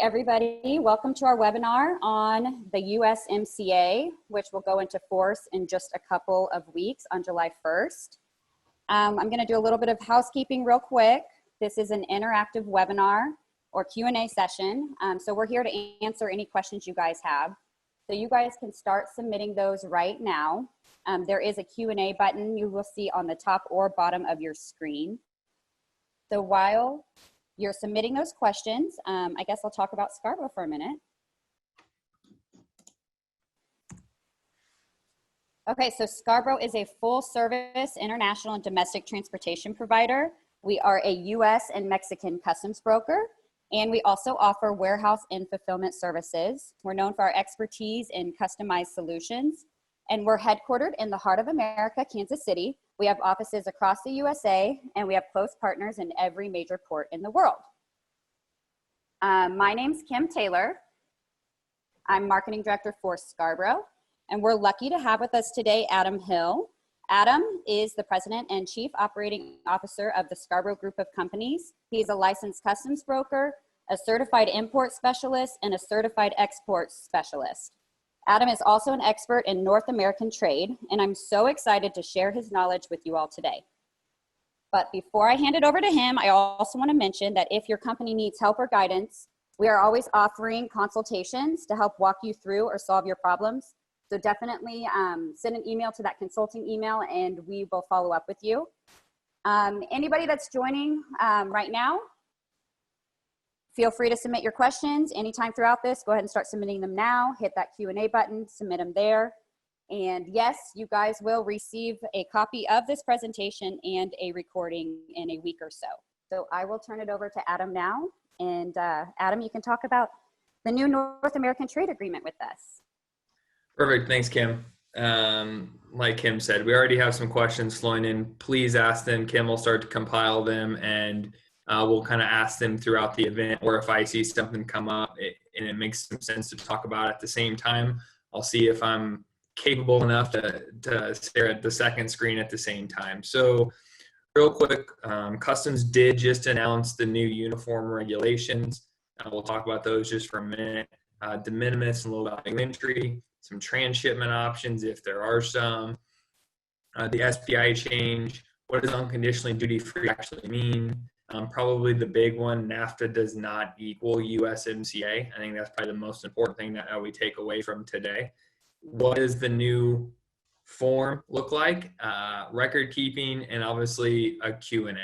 everybody. Welcome to our webinar on the USMCA, which will go into force in just a couple of weeks on July 1st. I'm going to do a little bit of housekeeping real quick. This is an interactive webinar or Q&A session. So we're here to answer any questions you guys have. So you guys can start submitting those right now. There is a Q&A button you will see on the top or bottom of your screen. So while you're submitting those questions, I guess I'll talk about Scarborough for a minute. Okay, so Scarborough is a full service international and domestic transportation provider. We are a US and Mexican customs broker, and we also offer warehouse and fulfillment services. We're known for our expertise in customized solutions, and we're headquartered in the heart of America, Kansas City. We have offices across the USA, and we have close partners in every major port in the world. My name's Kim Taylor. I'm Marketing Director for Scarborough, and we're lucky to have with us today Adam Hill. Adam is the President and Chief Operating Officer of the Scarborough Group of Companies. He's a licensed customs broker, a certified import specialist, and a certified export specialist. Adam is also an expert in North American trade, and I'm so excited to share his knowledge with you all today. But before I hand it over to him, I also want to mention that if your company needs help or guidance, we are always offering consultations to help walk you through or solve your problems. So definitely send an email to that consulting email and we will follow up with you. Anybody that's joining right now, feel free to submit your questions anytime throughout this. Go ahead and start submitting them now. Hit that Q&A button, submit them there. And yes, you guys will receive a copy of this presentation and a recording in a week or so. So I will turn it over to Adam now. And Adam, you can talk about the new North American trade agreement with us. Perfect, thanks Kim. Like Kim said, we already have some questions flowing in. Please ask them. Kim will start to compile them and we'll kind of ask them throughout the event, or if I see something come up and it makes some sense to talk about at the same time, I'll see if I'm capable enough to stare at the second screen at the same time. So real quick, Customs did just announce the new uniform regulations. We'll talk about those just for a minute. De minimis and low value entry, some transshipment options if there are some, the SPI change, what does unconditionally duty-free actually mean? Probably the big one, Nafta does not equal USMCA. I think that's probably the most important thing that we take away from today. What does the new form look like? Record keeping, and obviously a Q&A.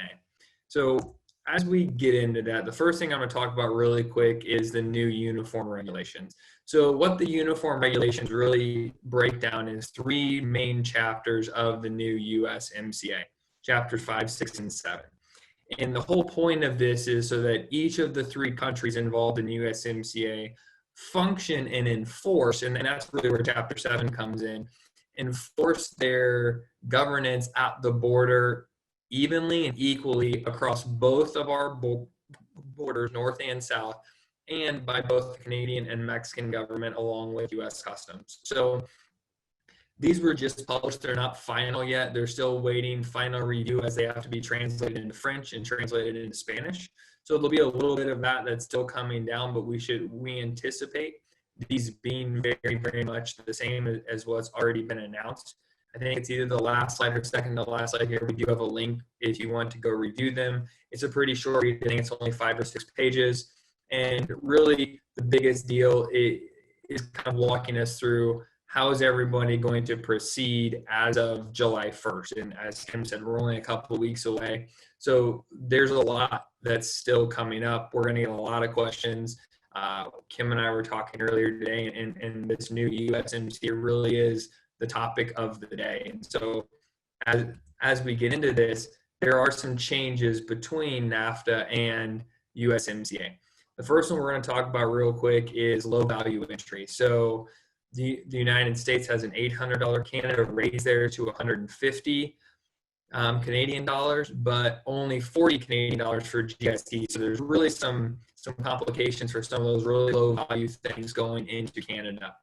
So as we get into that, the first thing I'm going to talk about really quick is the new uniform regulations. So what the uniform regulations really break down is three main chapters of the new USMCA, chapters 5, 6, and 7. And the whole point of this is so that each of the three countries involved in USMCA function and enforce, and that's really where chapter 7 comes in, enforce their governance at the border evenly and equally across both of our borders, north and south, and by both the Canadian and Mexican government along with US Customs. So these were just published. They're not final yet. They're still waiting final review as they have to be translated into French and translated into Spanish. So there'll be a little bit of that that's still coming down, but we anticipate these being very, very much the same as what's already been announced. I think it's either the last slide or second to last slide here. We do have a link if you want to go review them. It's a pretty short read. I think it's only 5 or 6 pages. And really the biggest deal is kind of walking us through how is everybody going to proceed as of July 1st. And as Kim said, we're only a couple of weeks away. So there's a lot that's still coming up. We're going to get a lot of questions. Kim and I were talking earlier today, and this new USMCA really is the topic of the day. And so as we get into this, there are some changes between NAFTA and USMCA. The first one we're going to talk about real quick is low value entry. So the United States has an $800, Canada raised theirs to 150 Canadian dollars, but only 40 Canadian dollars for GST. So there's really some complications for some of those really low value things going into Canada.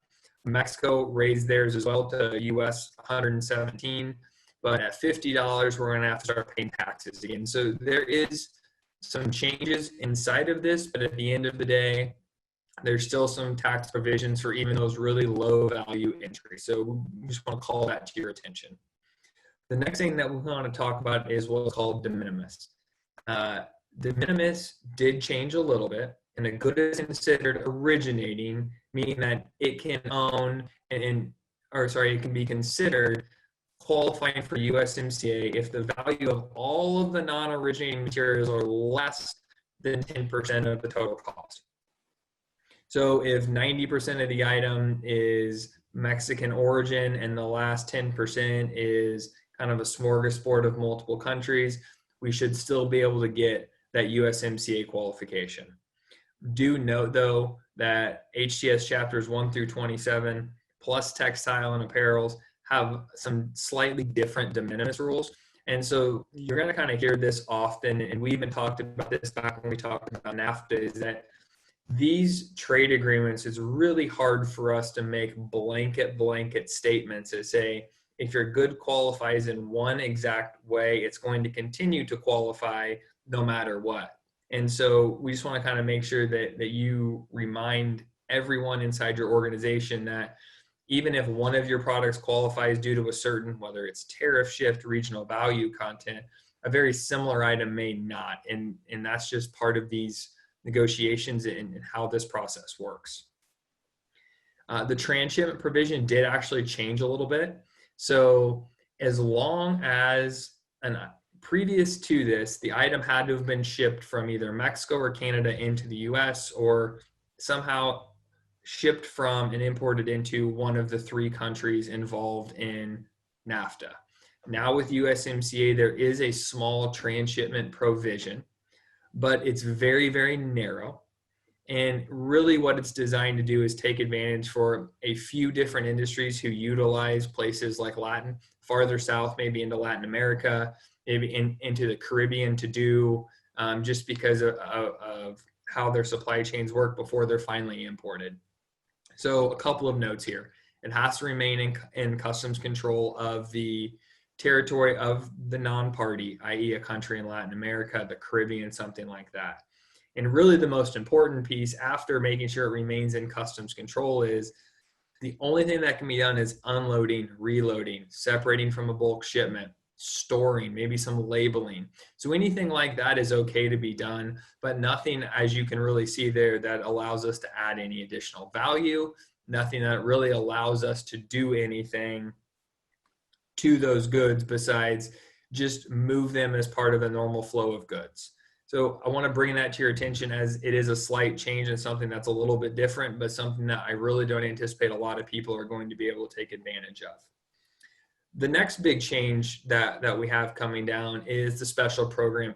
Mexico raised theirs as well to US 117, but at $50, we're going to have to start paying taxes again. So there is some changes inside of this, but at the end of the day, There's still some tax provisions for even those really low value entries. So we just want to call that to your attention. The next thing that we want to talk about is what's called de minimis. De minimis did change a little bit, and a good is considered originating, meaning that it can own it can be considered qualifying for USMCA if the value of all of the non-originating materials are less than 10% of the total cost. So if 90% of the item is Mexican origin and the last 10% is kind of a smorgasbord of multiple countries, we should still be able to get that USMCA qualification. Do note though that HTS chapters 1 through 27 plus textile and apparels have some slightly different de minimis rules. And so you're going to kind of hear this often, and we even talked about this back when we talked about Nafta, is that these trade agreements, it's really hard for us to make blanket statements that say, if your good qualifies in one exact way, it's going to continue to qualify no matter what. And so we just want to kind of make sure that you remind everyone inside your organization that even if one of your products qualifies due to a certain, whether it's tariff shift, regional value content, a very similar item may not. And that's just part of these negotiations and how this process works. The Tranship Provision did actually change a little bit. So as long as previous to this, the item had to have been shipped from either Mexico or Canada into the US, or somehow shipped from and imported into one of the three countries involved in Nafta. Now with USMCA, there is a small transshipment provision, but it's very, very narrow. And really what it's designed to do is take advantage for a few different industries who utilize places like farther south, maybe into Latin America, maybe into the Caribbean to do just because of how their supply chains work before they're finally imported. So a couple of notes here. It has to remain in customs control of the territory of the non-party, i.e. a country in Latin America, the Caribbean, something like that. And really the most important piece after making sure it remains in customs control is the only thing that can be done is unloading, reloading, separating from a bulk shipment, storing, maybe some labeling. So anything like that is okay to be done, but nothing, as you can really see there, that allows us to add any additional value, nothing that really allows us to do anything to those goods besides just move them as part of the normal flow of goods. So I want to bring that to your attention, as it is a slight change and something that's a little bit different, but something that I really don't anticipate a lot of people are going to be able to take advantage of. The next big change that we have coming down is the special program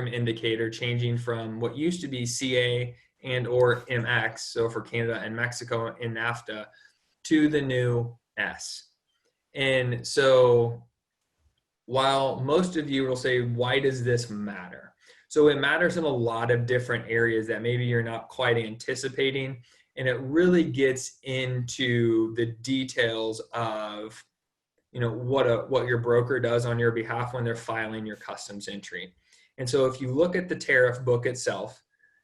indicator changing from what used to be CA and or MX, so for Canada and Mexico in NAFTA, to the new S. And so while most of you will say, why does this matter? So it matters in a lot of different areas that maybe you're not quite anticipating. And it really gets into the details of, what your broker does on your behalf when they're filing your customs entry. And so if you look at the tariff book itself,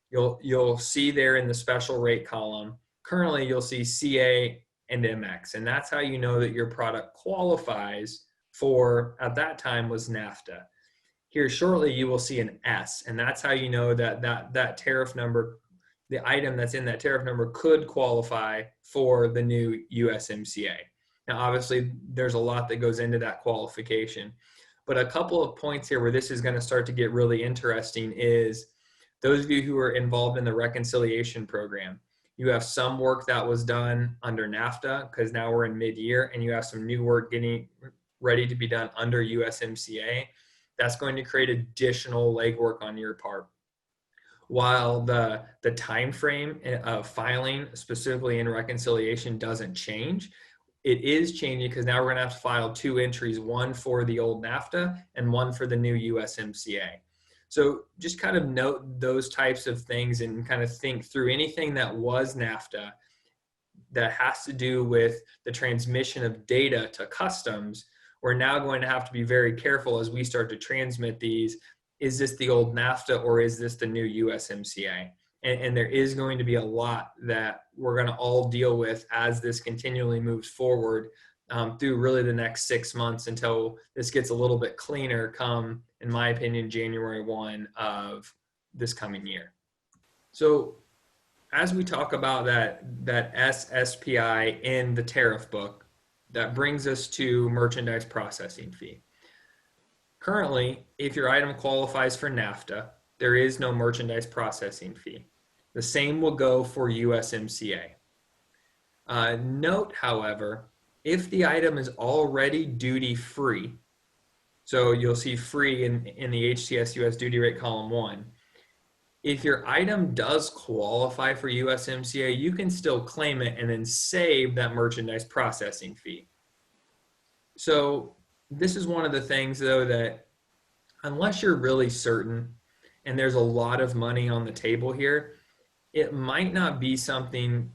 you'll see there in the special rate column, currently you'll see CA and MX. And that's how you know that your product qualifies for, at that time, was NAFTA. Here shortly you will see an S, and that's how you know that tariff number, the item that's in that tariff number, could qualify for the new USMCA. Now obviously there's a lot that goes into that qualification, but a couple of points here where this is going to start to get really interesting is those of you who are involved in the reconciliation program. You have some work that was done under NAFTA because now we're in mid-year, and you have some new work getting ready to be done under USMCA. That's going to create additional legwork on your part. While the time frame of filing, specifically in reconciliation, doesn't change, it is changing because now we're going to have to file two entries, one for the old NAFTA and one for the new USMCA. So just kind of note those types of things and kind of think through anything that was NAFTA that has to do with the transmission of data to customs. We're now going to have to be very careful as we start to transmit these. Is this the old NAFTA or is this the new USMCA? And there is going to be a lot that we're going to all deal with as this continually moves forward through really the next 6 months until this gets a little bit cleaner come, in my opinion, January 1 of this coming year. So as we talk about that SSPI in the tariff book, that brings us to merchandise processing fee. Currently, if your item qualifies for Nafta, there is no merchandise processing fee. The same will go for USMCA. Note, however, if the item is already duty-free, so you'll see free in the HTS US duty rate column 1, if your item does qualify for USMCA, you can still claim it and then save that merchandise processing fee. So this is one of the things, though, that unless you're really certain and there's a lot of money on the table here, it might not be something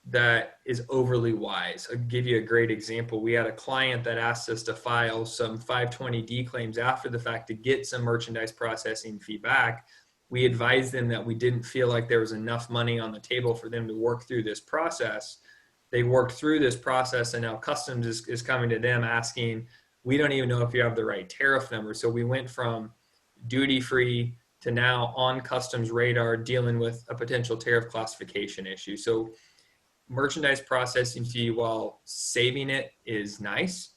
that is overly wise. I'll give you a great example. We had a client that asked us to file some 520D claims after the fact to get some merchandise processing fee back. We advised them that we didn't feel like there was enough money on the table for them to work through this process. They worked through this process, and now Customs is coming to them asking, we don't even know if you have the right tariff number. So we went from duty-free to now on Customs radar dealing with a potential tariff classification issue. So merchandise processing fee, while saving it is nice,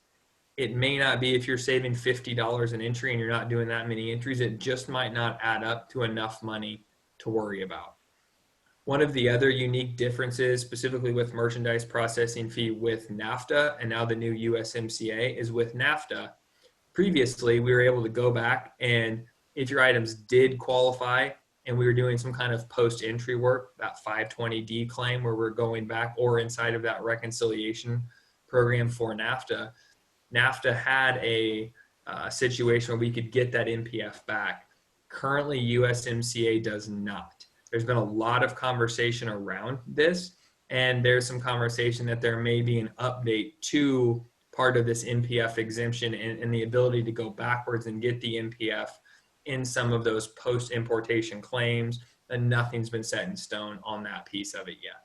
it may not be if you're saving $50 an entry and you're not doing that many entries, it just might not add up to enough money to worry about. One of the other unique differences, specifically with merchandise processing fee with Nafta and now the new USMCA, is with Nafta. Previously, we were able to go back, and if your items did qualify and we were doing some kind of post-entry work, that 520D claim where we're going back, or inside of that reconciliation program for Nafta, Nafta had a situation where we could get that NPF back. Currently, USMCA does not. There's been a lot of conversation around this, and there's some conversation that there may be an update to part of this NPF exemption and the ability to go backwards and get the NPF in some of those post-importation claims, and nothing's been set in stone on that piece of it yet.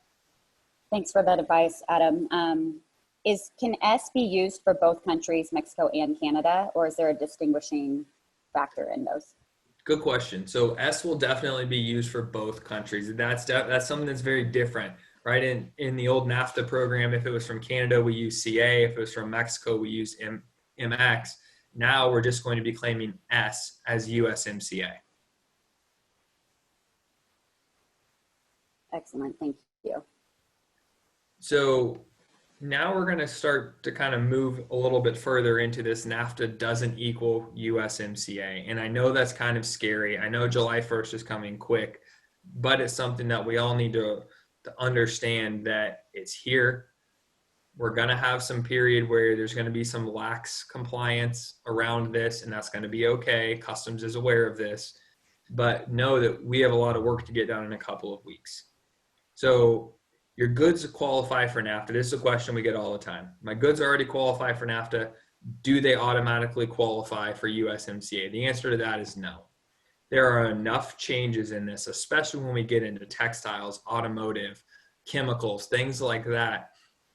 Thanks for that advice, Adam. Can S be used for both countries, Mexico and Canada, or is there a distinguishing factor in those? Good question. So S will definitely be used for both countries. That's something that's very different, right? In the old Nafta program, if it was from Canada, we use CA. If it was from Mexico, we use MX. Now we're just going to be claiming S as USMCA. Excellent, thank you. So now we're going to start to kind of move a little bit further into this NAFTA doesn't equal USMCA. And I know that's kind of scary. I know July 1st is coming quick, but it's something that we all need to understand that it's here. We're going to have some period where there's going to be some lax compliance around this, and that's going to be okay. Customs is aware of this, but know that we have a lot of work to get done in a couple of weeks. So your goods qualify for NAFTA. This is a question we get all the time. My goods already qualify for NAFTA. Do they automatically qualify for USMCA? The answer to that is no. There are enough changes in this, especially when we get into textiles, automotive, chemicals, things like that,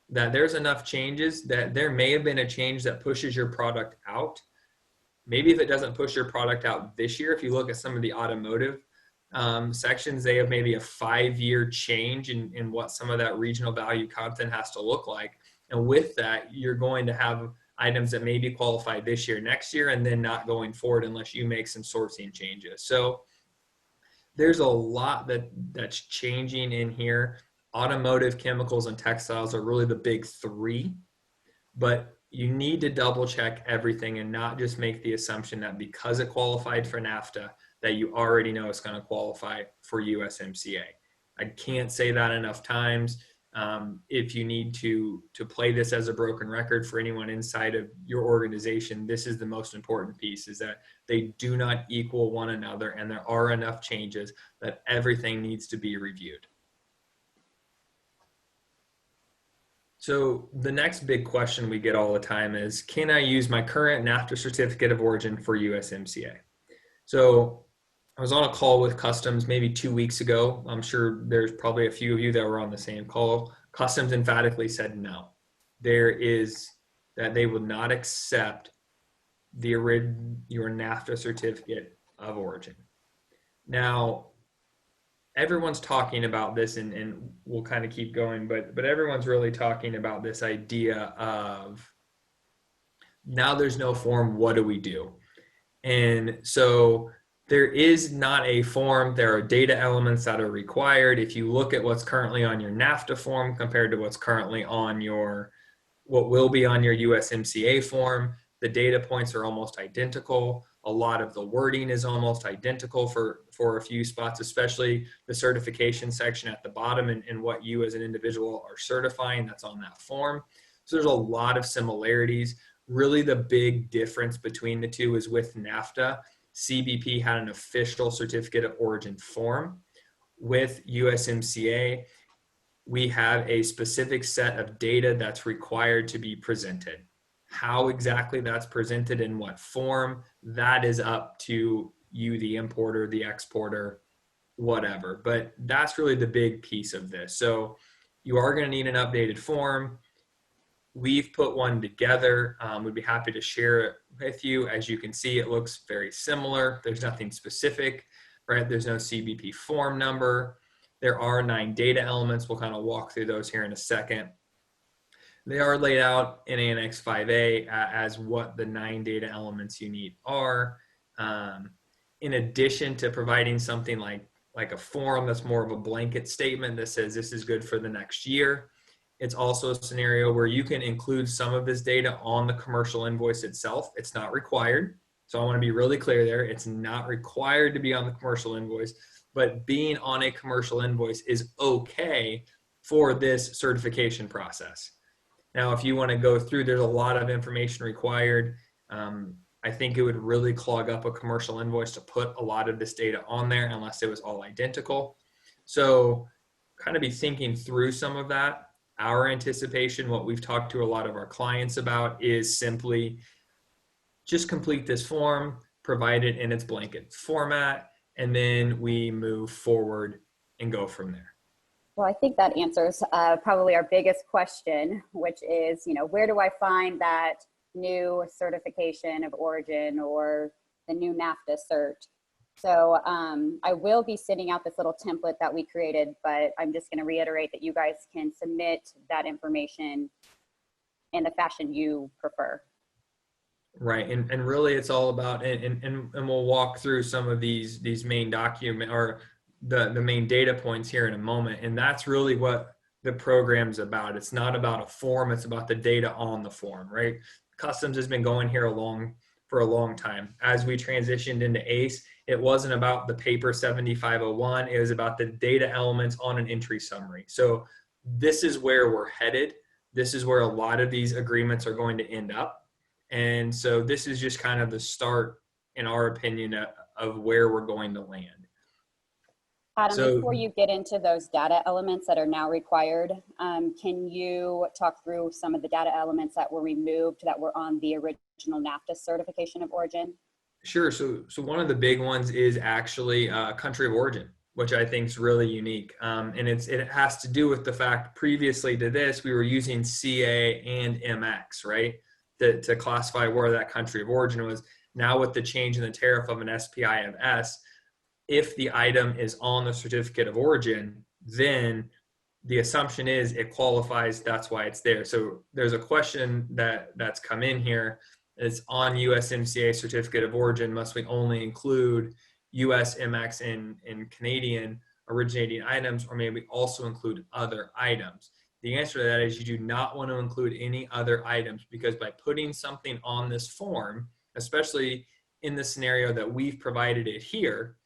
that there's enough changes that there may have been a change that pushes your product out. Maybe if it doesn't push your product out this year, if you look at some of the automotive sections, they have maybe a 5-year change in what some of that regional value content has to look like. And with that, you're going to have items that maybe qualify this year, next year, and then not going forward unless you make some sourcing changes. So there's a lot that's changing in here. Automotive, chemicals, and textiles are really the big three, but you need to double check everything and not just make the assumption that because it qualified for NAFTA, that you already know it's going to qualify for USMCA. I can't say that enough times. If you need to play this as a broken record for anyone inside of your organization, this is the most important piece, is that they do not equal one another, and there are enough changes that everything needs to be reviewed. So the next big question we get all the time is, can I use my current NAFTA certificate of origin for USMCA? So I was on a call with Customs maybe 2 weeks ago. I'm sure there's probably a few of you that were on the same call. Customs emphatically said no. That they will not accept your NAFTA certificate of origin. Now, everyone's talking about this, and we'll kind of keep going, but everyone's really talking about this idea of now there's no form, what do we do? And so there is not a form. There are data elements that are required. If you look at what's currently on your NAFTA form compared to what's currently on what will be on your USMCA form, the data points are almost identical. A lot of the wording is almost identical for a few spots, especially the certification section at the bottom and what you as an individual are certifying that's on that form. So there's a lot of similarities. Really, the big difference between the two is with NAFTA, CBP had an official certificate of origin form. With USMCA, we have a specific set of data that's required to be presented. How exactly that's presented in what form, that is up to you, the importer, the exporter, whatever. But that's really the big piece of this. So you are going to need an updated form. We've put one together. We'd be happy to share it with you. As you can see, it looks very similar. There's nothing specific, right? There's no CBP form number. There are 9 data elements. We'll kind of walk through those here in a second. They are laid out in Annex 5A as what the 9 data elements you need are. In addition to providing something like a form that's more of a blanket statement that says this is good for the next year, it's also a scenario where you can include some of this data on the commercial invoice itself. It's not required. So I want to be really clear there. It's not required to be on the commercial invoice, but being on a commercial invoice is okay for this certification process. Now, if you want to go through, there's a lot of information required. I think it would really clog up a commercial invoice to put a lot of this data on there unless it was all identical. So kind of be thinking through some of that. Our anticipation, what we've talked to a lot of our clients about, is simply just complete this form, provide it in its blanket format, and then we move forward and go from there. Well, I think that answers probably our biggest question, which is, where do I find that new certification of origin or the new NAFTA cert? So I will be sending out this little template that we created, but I'm just going to reiterate that you guys can submit that information in the fashion you prefer. Right, and really it's all about, and we'll walk through some of these main document or the main data points here in a moment, and that's really what the program's about. It's not about a form, it's about the data on the form, right? Customs has been going here for a long time. As we transitioned into ACE, it wasn't about the paper 7501, it was about the data elements on an entry summary. So this is where we're headed. This is where a lot of these agreements are going to end up. And so this is just kind of the start, in our opinion, of where we're going to land. Adam, before you get into those data elements that are now required, can you talk through some of the data elements that were removed that were on the original NAFTA certification of origin? Sure. So one of the big ones is actually country of origin, which I think is really unique. And it has to do with the fact previously to this, we were using CA and MX, right? To classify where that country of origin was. Now with the change in the tariff of an SPI of S, if the item is on the certificate of origin, then the assumption is it qualifies, that's why it's there. So there's a question that's come in here. It's on USMCA certificate of origin, must we only include US, MX, and Canadian originating items, or maybe also include other items? The answer to that is you do not want to include any other items, because by putting something on this form, especially in the scenario that we've provided it here,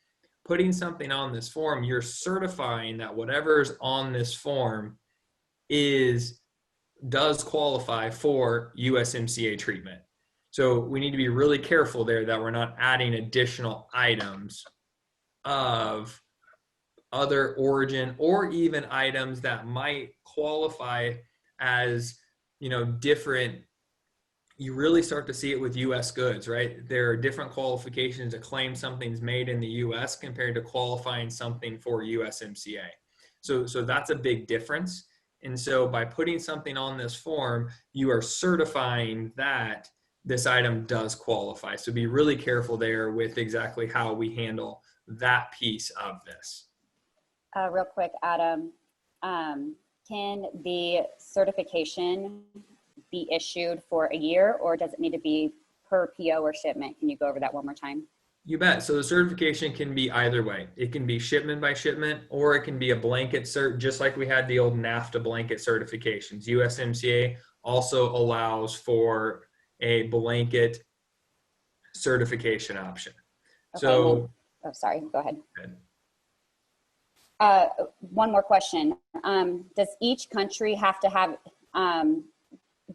putting something on this form, you're certifying that whatever's on this form does qualify for USMCA treatment. So we need to be really careful there that we're not adding additional items of other origin, or even items that might qualify as, different you really start to see it with US goods, right? There are different qualifications to claim something's made in the US compared to qualifying something for USMCA. So that's a big difference. And so by putting something on this form, you are certifying that this item does qualify. So be really careful there with exactly how we handle that piece of this. Real quick, Adam, can the certification be issued for a year, or does it need to be per PO or shipment? Can you go over that one more time? You bet. So the certification can be either way. It can be shipment by shipment, or it can be a blanket cert, just like we had the old Nafta blanket certifications. USMCA also allows for a blanket certification option. Okay, so, oh, sorry, go ahead. One more question. Does each country have to have,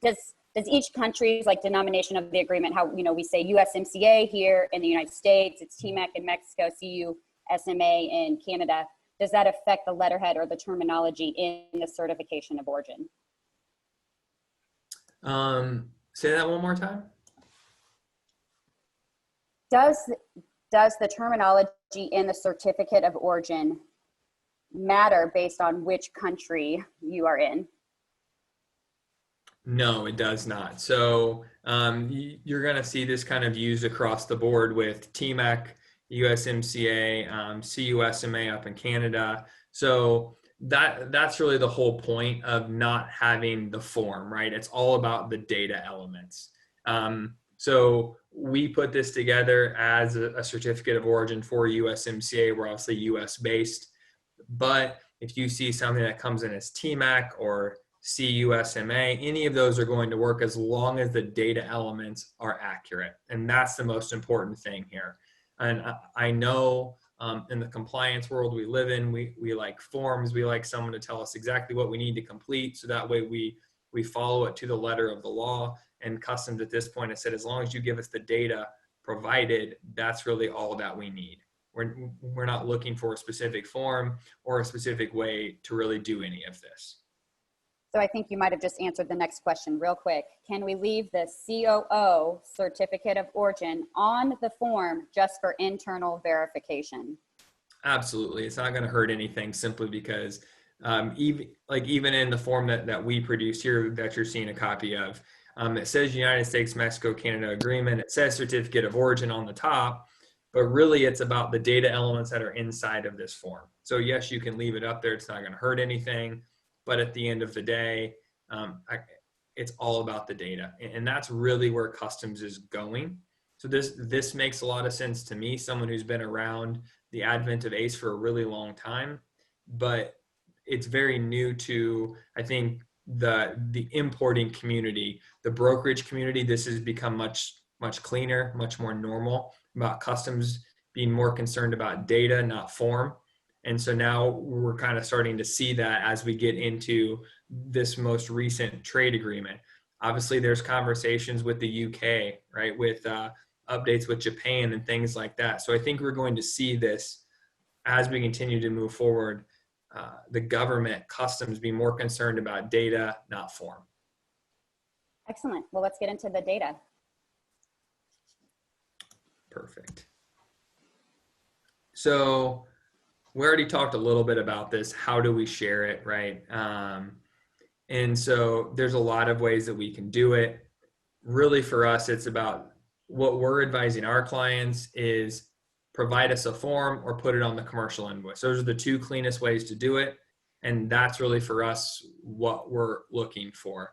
does each country's like denomination of the agreement, how, you know, we say USMCA here in the United States, it's T-MEC in Mexico, CUSMA in Canada. Does that affect the letterhead or the terminology in the certification of origin? Say that one more time. Does the terminology in the certificate of origin matter based on which country you are in? No, it does not. So you're going to see this kind of used across the board with T-MEC, USMCA, CUSMA up in Canada. So that's really the whole point of not having the form, right? It's all about the data elements. So we put this together as a certificate of origin for USMCA. We're obviously US based, but if you see something that comes in as T-MEC or CUSMA, any of those are going to work as long as the data elements are accurate. And that's the most important thing here. And I know in the compliance world we live in, we like forms. We like someone to tell us exactly what we need to complete. So that way we follow it to the letter of the law. And Customs at this point has said, as long as you give us the data provided, that's really all that we need. We're not looking for a specific form or a specific way to really do any of this. So I think you might have just answered the next question real quick. Can we leave the COO, certificate of origin, on the form just for internal verification? Absolutely. It's not going to hurt anything, simply because even in the form that we produce here that you're seeing a copy of, it says United States, Mexico, Canada agreement. It says certificate of origin on the top, but really it's about the data elements that are inside of this form. So yes, you can leave it up there. It's not going to hurt anything. But at the end of the day, it's all about the data. And that's really where Customs is going. So this makes a lot of sense to me, someone who's been around the advent of ACE for a really long time, but it's very new to, I think, the importing community, the brokerage community. This has become much cleaner, much more normal about Customs being more concerned about data, not form. And so now we're kind of starting to see that as we get into this most recent trade agreement. Obviously, there's conversations with the UK, right, with updates with Japan and things like that. So I think we're going to see this as we continue to move forward, the government, Customs, be more concerned about data, not form. Excellent. Well, let's get into the data. Perfect. So we already talked a little bit about this. How do we share it, right? And so there's a lot of ways that we can do it. Really for us, it's about what we're advising our clients is provide us a form or put it on the commercial invoice. Those are the two cleanest ways to do it. And that's really for us what we're looking for.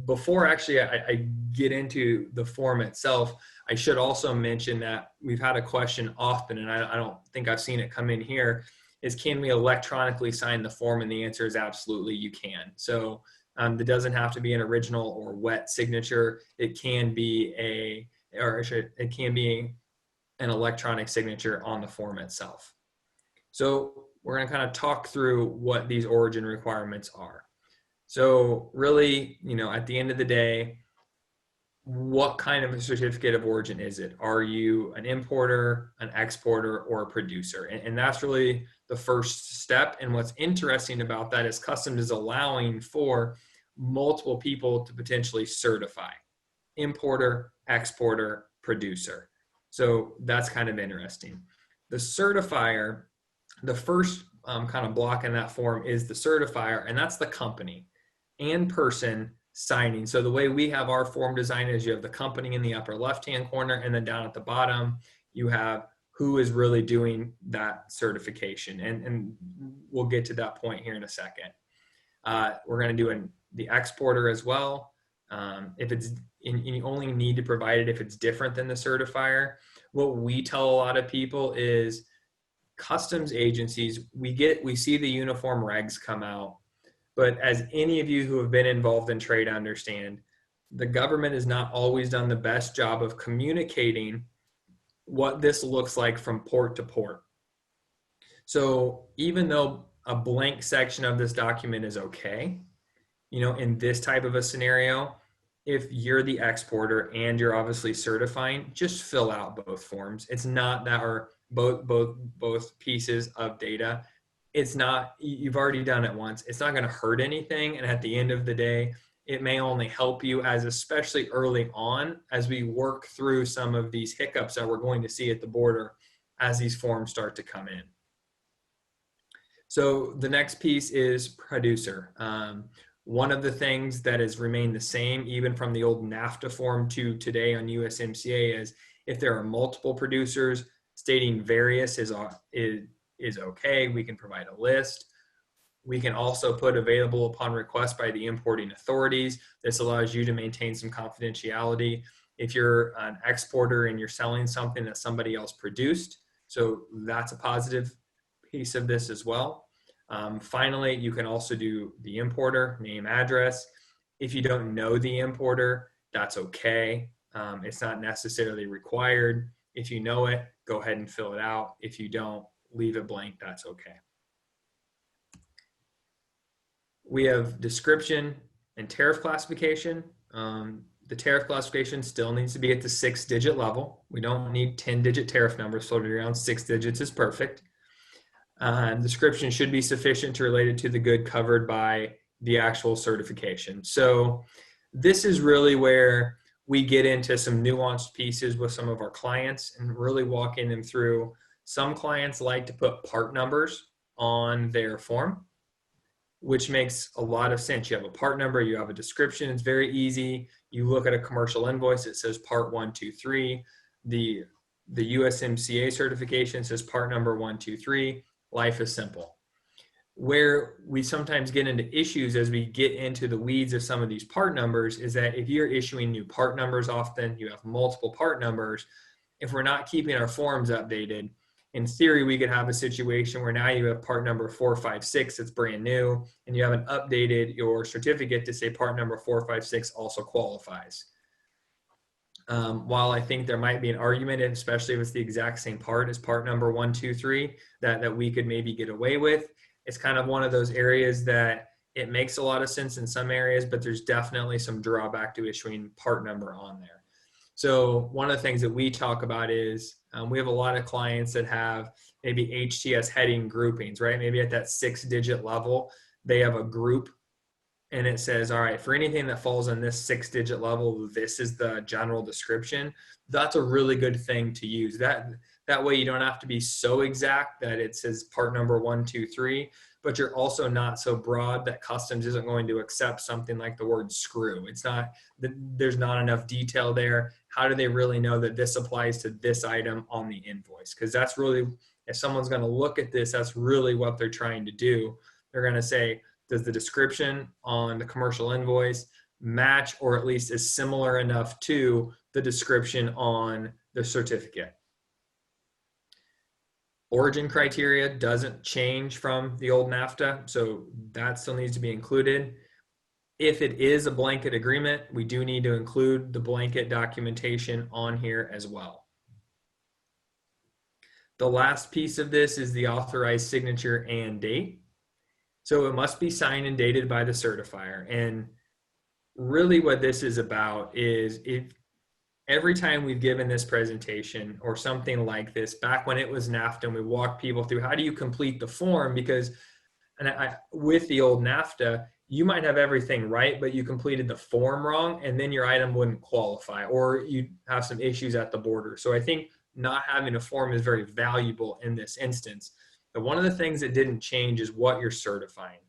Before actually I get into the form itself, I should also mention that we've had a question often, and I don't think I've seen it come in here, is can we electronically sign the form? And the answer is absolutely you can. So it doesn't have to be an original or wet signature. It can be it can be an electronic signature on the form itself. So we're going to kind of talk through what these origin requirements are. So really, at the end of the day, what kind of a certificate of origin is it? Are you an importer, an exporter, or a producer? And that's really the first step. And what's interesting about that is Customs is allowing for multiple people to potentially certify. importer, exporter, producer. So that's kind of interesting. The certifier, the first kind of block in that form is the certifier, and that's the company and person signing. So the way we have our form designed is you have the company in the upper left-hand corner, and then down at the bottom, you have who is really doing that certification. And we'll get to that point here in a second. We're going to do the exporter as well. If it's, you only need to provide it if it's different than the certifier. What we tell a lot of people is customs agencies, we see the uniform regs come out, but as any of you who have been involved in trade understand, the government has not always done the best job of communicating what this looks like from port to port. So even though a blank section of this document is okay, in this type of a scenario, if you're the exporter and you're obviously certifying, just fill out both forms. It's not that, or both pieces of data. It's not, you've already done it once. It's not going to hurt anything. And at the end of the day, it may only help you, as especially early on, as we work through some of these hiccups that we're going to see at the border as these forms start to come in. So the next piece is producer. One of the things that has remained the same, even from the old Nafta form to today on USMCA, is if there are multiple producers, stating various is okay. We can provide a list. We can also put available upon request by the importing authorities. This allows you to maintain some confidentiality if you're an exporter and you're selling something that somebody else produced. So that's a positive piece of this as well. Finally, you can also do the importer, name, address. If you don't know the importer, that's okay. It's not necessarily required. If you know it, go ahead and fill it out. If you don't, leave it blank, that's okay. We have description and tariff classification. The tariff classification still needs to be at the 6-digit level. We don't need 10-digit tariff numbers floated around. 6 digits is perfect. Description should be sufficient to relate it to the good covered by the actual certification. So this is really where we get into some nuanced pieces with some of our clients and really walking them through. Some clients like to put part numbers on their form, which makes a lot of sense. You have a part number, you have a description, it's very easy. You look at a commercial invoice, it says part 123. The USMCA certification says part number 123. Life is simple. Where we sometimes get into issues as we get into the weeds of some of these part numbers is that if you're issuing new part numbers often, you have multiple part numbers. If we're not keeping our forms updated, in theory, we could have a situation where now you have part number 456, it's brand new, and you haven't updated your certificate to say part number 456 also qualifies. While I think there might be an argument, especially if it's the exact same part as part number 123, that we could maybe get away with. It's kind of one of those areas that it makes a lot of sense in some areas, but there's definitely some drawback to issuing part number on there. So one of the things that we talk about is we have a lot of clients that have maybe HTS heading groupings, right? Maybe at that 6-digit level, they have a group and it says, all right, for anything that falls on this 6-digit level, this is the general description. That's a really good thing to use. That way you don't have to be so exact that it says part number 123, but you're also not so broad that customs isn't going to accept something like the word screw. It's not, there's not enough detail there. How do they really know that this applies to this item on the invoice? Because that's really, if someone's going to look at this, that's really what they're trying to do. They're going to say, does the description on the commercial invoice match or at least is similar enough to the description on the certificate? Origin criteria doesn't change from the old Nafta, so that still needs to be included. If it is a blanket agreement, we do need to include the blanket documentation on here as well. The last piece of this is the authorized signature and date. So it must be signed and dated by the certifier. And really what this is about is if every time we've given this presentation or something like this, back when it was NAFTA and we walked people through how do you complete the form, because with the old NAFTA, you might have everything right, but you completed the form wrong, and then your item wouldn't qualify, or you have some issues at the border. So I think not having a form is very valuable in this instance. But one of the things that didn't change is what you're certifying.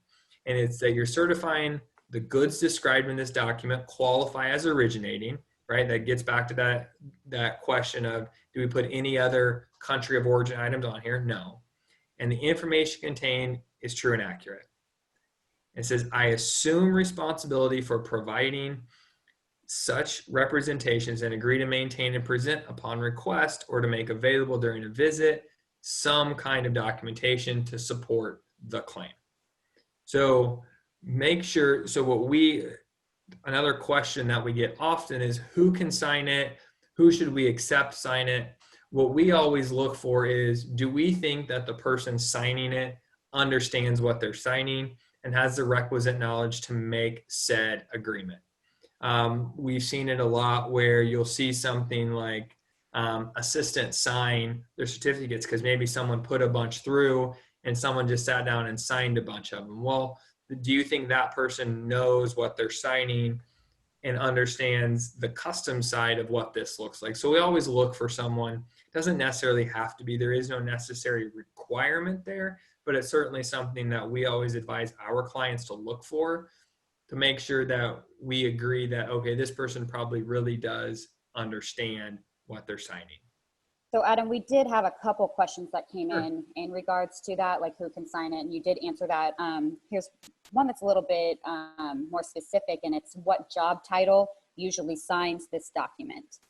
And it's that you're certifying the goods described in this document qualify as originating, right? That gets back to that question of, do we put any other country of origin items on here? No. And the information contained is true and accurate. It says, I assume responsibility for providing such representations and agree to maintain and present upon request or to make available during a visit some kind of documentation to support the claim. So make sure, another question that we get often is, who can sign it? Who should we accept sign it? What we always look for is, do we think that the person signing it understands what they're signing and has the requisite knowledge to make said agreement? We've seen it a lot where you'll see something like assistant sign their certificates because maybe someone put a bunch through and someone just sat down and signed a bunch of them. Well, do you think that person knows what they're signing and understands the custom side of what this looks like? So we always look for someone. It doesn't necessarily have to be, there is no necessary requirement there, but it's certainly something that we always advise our clients to look for, to make sure that we agree that, okay, this person probably really does understand what they're signing. So Adam, we did have a couple questions that came Sure. in regards to that, like who can sign it, and you did answer that. Here's one that's a little bit more specific, and it's what job title usually signs this document.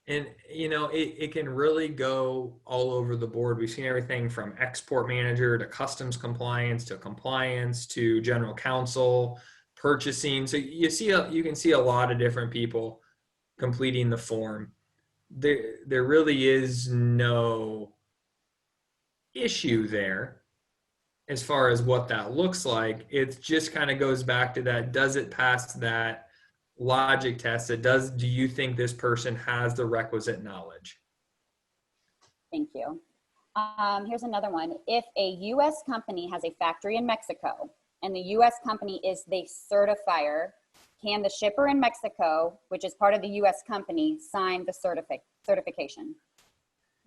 And, it can really go all over the board. We've seen everything from export manager to customs compliance to general counsel, purchasing. So you can see a lot of different people completing the form. There really is no issue there as far as what that looks like. It just kind of goes back to that, does it pass that logic test? Do you think this person has the requisite knowledge? Thank you. Here's another one. If a U.S. company has a factory in Mexico and the U.S. company is the certifier, can the shipper in Mexico, which is part of the U.S. company, sign the certification?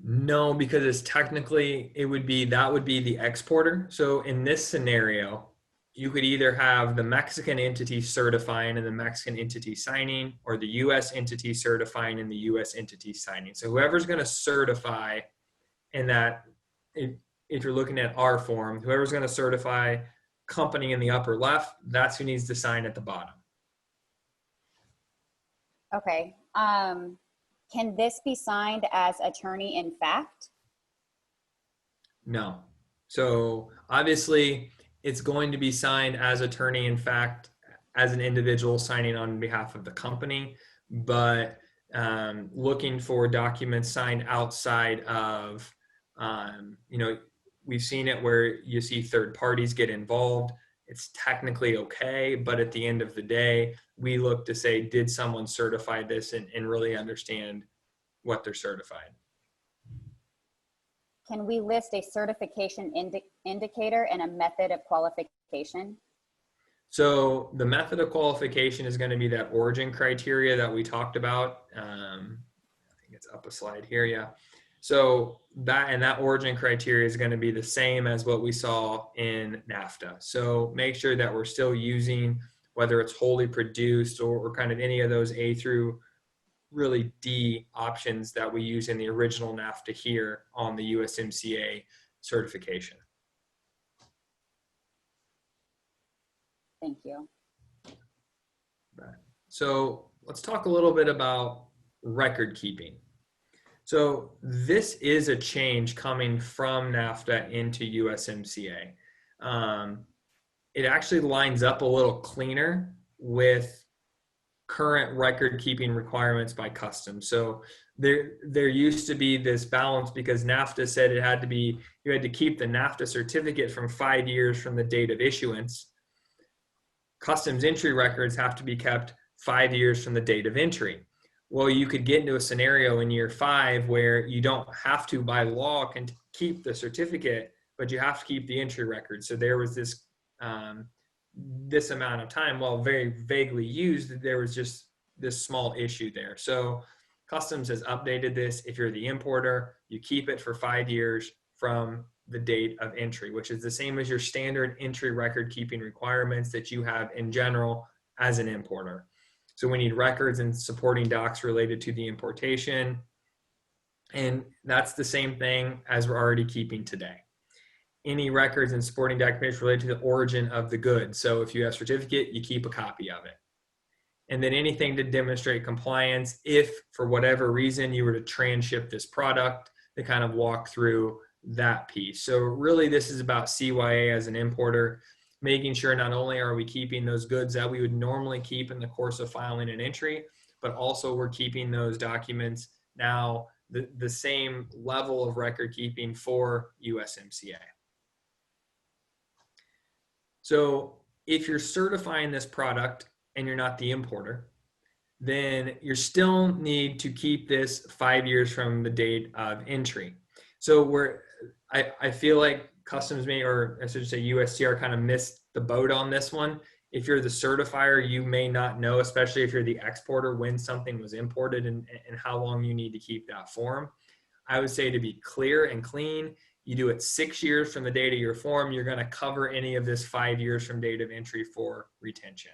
No, because it's technically, that would be the exporter. So in this scenario, you could either have the Mexican entity certifying and the Mexican entity signing, or the U.S. entity certifying and the U.S. entity signing. So whoever's going to certify in that, if you're looking at our form, whoever's going to certify company in the upper left, that's who needs to sign at the bottom. Okay. Can this be signed as attorney in fact? No. So obviously it's going to be signed as attorney in fact, as an individual signing on behalf of the company, but looking for documents signed outside of, we've seen it where you see third parties get involved. It's technically okay, but at the end of the day, we look to say, did someone certify this and really understand what they're certified? Can we list a certification indicator and a method of qualification? So the method of qualification is going to be that origin criteria that we talked about. I think it's up a slide here. Yeah. So that origin criteria is going to be the same as what we saw in Nafta. So make sure that we're still using, whether it's wholly produced or kind of any of those A through really D options that we use in the original Nafta here on the USMCA certification. Thank you. So let's talk a little bit about record keeping. So this is a change coming from Nafta into USMCA. It actually lines up a little cleaner with current record keeping requirements by customs. So there used to be this balance because Nafta said you had to keep the Nafta certificate from 5 years from the date of issuance. Customs entry records have to be kept 5 years from the date of entry. Well, you could get into a scenario in year 5 where you don't have to, by law, can keep the certificate, but you have to keep the entry record. So there was this this amount of time, while very vaguely used, there was just this small issue there. So Customs has updated this. If you're the importer, you keep it for 5 years from the date of entry, which is the same as your standard entry record keeping requirements that you have in general as an importer. So we need records and supporting docs related to the importation. And that's the same thing as we're already keeping today. Any records and supporting documents related to the origin of the good. So if you have a certificate, you keep a copy of it. And then anything to demonstrate compliance if for whatever reason you were to transship this product, to kind of walk through that piece. So really this is about CYA as an importer, making sure not only are we keeping those goods that we would normally keep in the course of filing an entry, but also we're keeping those documents now the same level of record keeping for USMCA. So if you're certifying this product and you're not the importer, then you still need to keep this 5 years from the date of entry. So I feel like Customs may, or I should say USTR, kind of missed the boat on this one. If you're the certifier, you may not know, especially if you're the exporter, when something was imported and how long you need to keep that form. I would say to be clear and clean, you do it 6 years from the date of your form, you're going to cover any of this 5 years from date of entry for retention.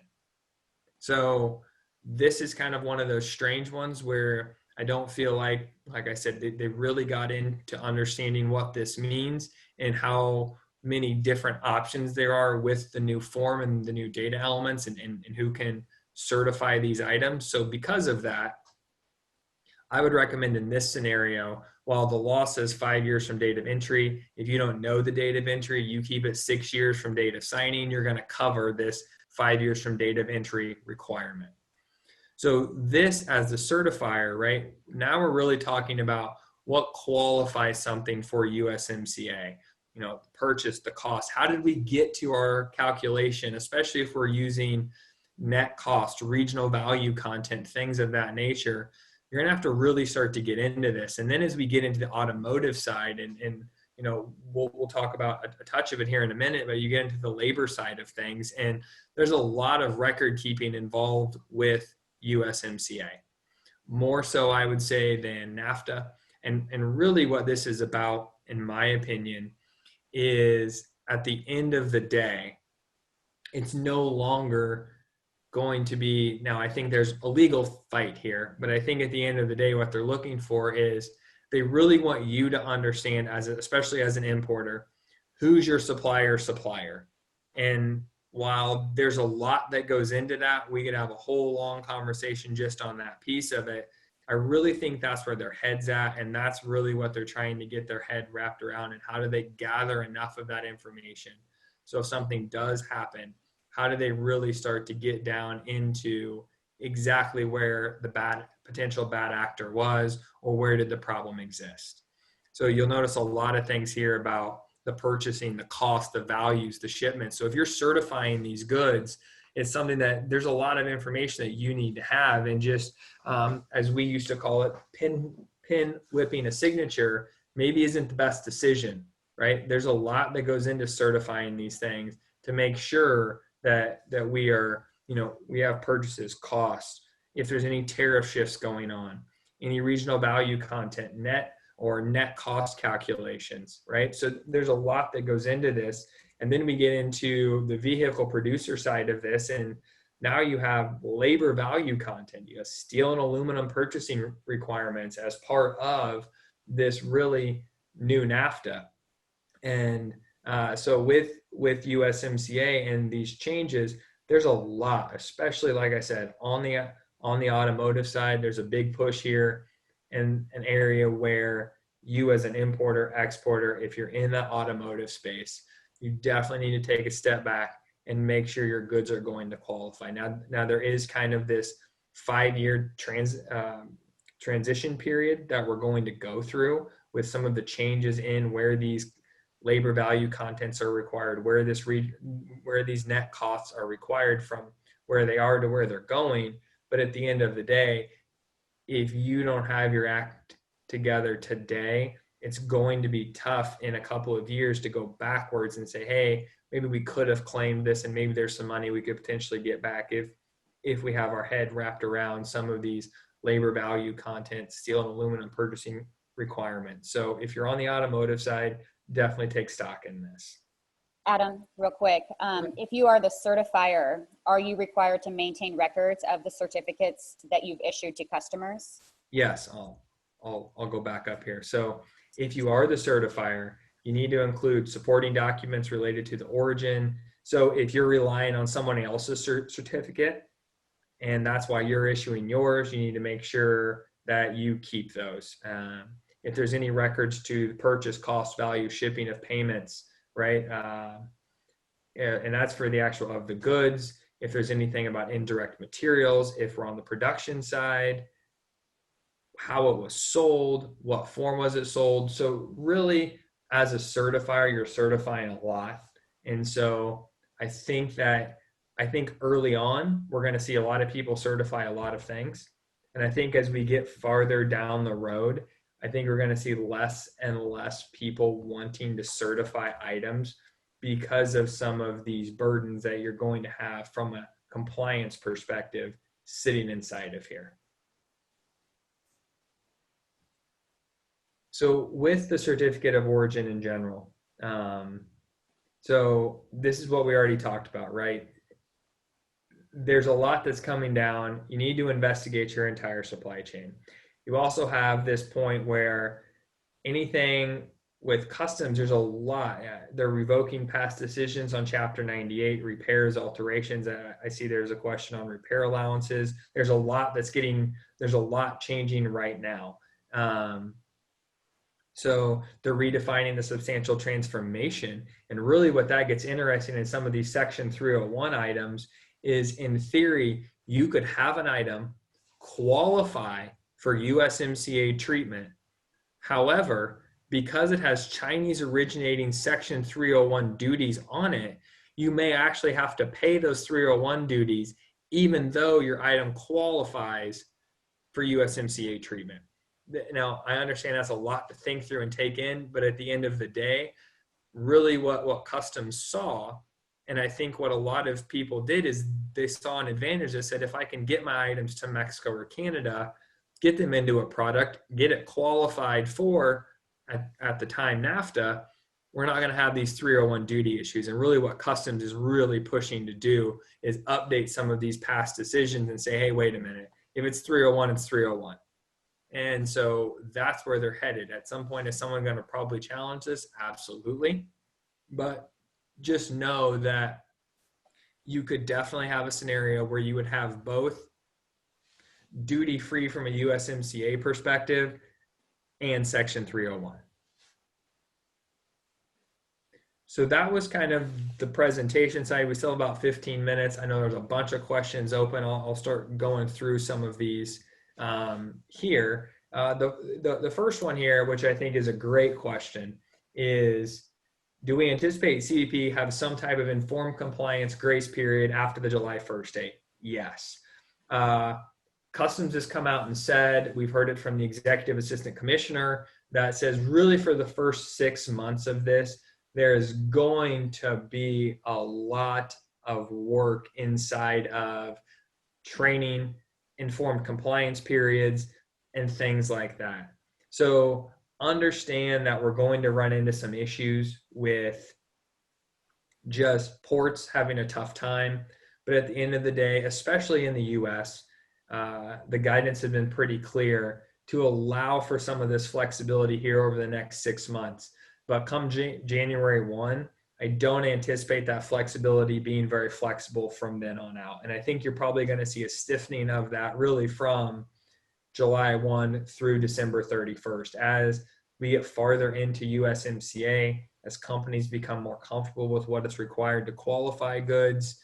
So this is kind of one of those strange ones where I don't feel like I said, they really got into understanding what this means and how many different options there are with the new form and the new data elements and who can certify these items. So because of that, I would recommend in this scenario, while the law says 5 years from date of entry, if you don't know the date of entry, you keep it 6 years from date of signing, you're going to cover this 5 years from date of entry requirement. So this as the certifier, right? Now we're really talking about what qualifies something for USMCA. You know, purchase, the cost. How did we get to our calculation, especially if we're using net cost, regional value content, things of that nature? You're gonna have to really start to get into this. And then as we get into the automotive side, and you know, we'll talk about a touch of it here in a minute, but you get into the labor side of things, and there's a lot of record keeping involved with USMCA. More so, I would say, than Nafta. And really what this is about, in my opinion, is at the end of the day, it's no longer going to be, now I think there's a legal fight here, but I think at the end of the day, what they're looking for is they really want you to understand, especially as an importer, who's your supplier. And while there's a lot that goes into that, we could have a whole long conversation just on that piece of it. I really think that's where their head's at, and that's really what they're trying to get their head wrapped around, and how do they gather enough of that information so if something does happen, how do they really start to get down into exactly where the potential bad actor was, or where did the problem exist. So you'll notice a lot of things here about the purchasing, the cost, the values, the shipment. So if you're certifying these goods, it's something that there's a lot of information that you need to have. And just as we used to call it, pin whipping a signature maybe isn't the best decision, right? There's a lot that goes into certifying these things to make sure that we are, you know, we have purchases, costs, if there's any tariff shifts going on, any regional value content, net cost calculations, right? So there's a lot that goes into this. And then we get into the vehicle producer side of this, and now you have labor value content. You have steel and aluminum purchasing requirements as part of this really new Nafta. And so with USMCA and these changes, there's a lot, especially like I said, on the automotive side, there's a big push here in an area where you as an importer, exporter, if you're in the automotive space, you definitely need to take a step back and make sure your goods are going to qualify. Now there is kind of this 5-year transition period that we're going to go through with some of the changes in where these labor value contents are required, where these net costs are required from where they are to where they're going. But at the end of the day, if you don't have your act together today, it's going to be tough in a couple of years to go backwards and say, hey, maybe we could have claimed this and maybe there's some money we could potentially get back if we have our head wrapped around some of these labor value content, steel and aluminum purchasing requirements. So if you're on the automotive side, definitely take stock in this. Adam, real quick, if you are the certifier, are you required to maintain records of the certificates that you've issued to customers? Yes, I'll go back up here. So if you are the certifier, you need to include supporting documents related to the origin. So if you're relying on someone else's certificate, and that's why you're issuing yours, you need to make sure that you keep those. If there's any records to purchase, cost, value, shipping of payments, right? And that's for the actual of the goods. If there's anything about indirect materials, if we're on the production side, how it was sold, what form was it sold. So really, as a certifier, you're certifying a lot. And so I think early on, we're going to see a lot of people certify a lot of things. And I think as we get farther down the road, I think we're going to see less and less people wanting to certify items because of some of these burdens that you're going to have from a compliance perspective sitting inside of here. So with the certificate of origin in general, so this is what we already talked about, right? There's a lot that's coming down. You need to investigate your entire supply chain. You also have this point where anything with customs, there's a lot. They're revoking past decisions on Chapter 98, repairs, alterations. I see there's a question on repair allowances. There's a lot changing right now. So they're redefining the substantial transformation. And really what that gets interesting in some of these Section 301 items is, in theory, you could have an item qualify for USMCA treatment. However, because it has Chinese originating Section 301 duties on it, you may actually have to pay those 301 duties even though your item qualifies for USMCA treatment. Now, I understand that's a lot to think through and take in, but at the end of the day, really what customs saw, and I think what a lot of people did, is they saw an advantage. They said, if I can get my items to Mexico or Canada, get them into a product, get it qualified for, at the time, Nafta, we're not going to have these 301 duty issues. And really what customs is really pushing to do is update some of these past decisions and say, hey, wait a minute, if it's 301, it's 301. And so that's where they're headed. At some point, is someone going to probably challenge this? Absolutely. But just know that you could definitely have a scenario where you would have both duty free from a USMCA perspective and Section 301. So that was kind of the presentation side. We still have about 15 minutes. I know there's a bunch of questions open. I'll start going through some of these here. The first one here, which I think is a great question, is, do we anticipate CBP have some type of informed compliance grace period after the July 1st date? Yes. Customs has come out and said, we've heard it from the Executive Assistant Commissioner, that says really for the first 6 months of this, there is going to be a lot of work inside of training, informed compliance periods, and things like that. So understand that we're going to run into some issues with just ports having a tough time. But at the end of the day, especially in the US, the guidance has been pretty clear to allow for some of this flexibility here over the next 6 months. But come January 1, I don't anticipate that flexibility being very flexible from then on out. And I think you're probably going to see a stiffening of that really from July 1 through December 31st. As we get farther into USMCA, as companies become more comfortable with what is required to qualify goods,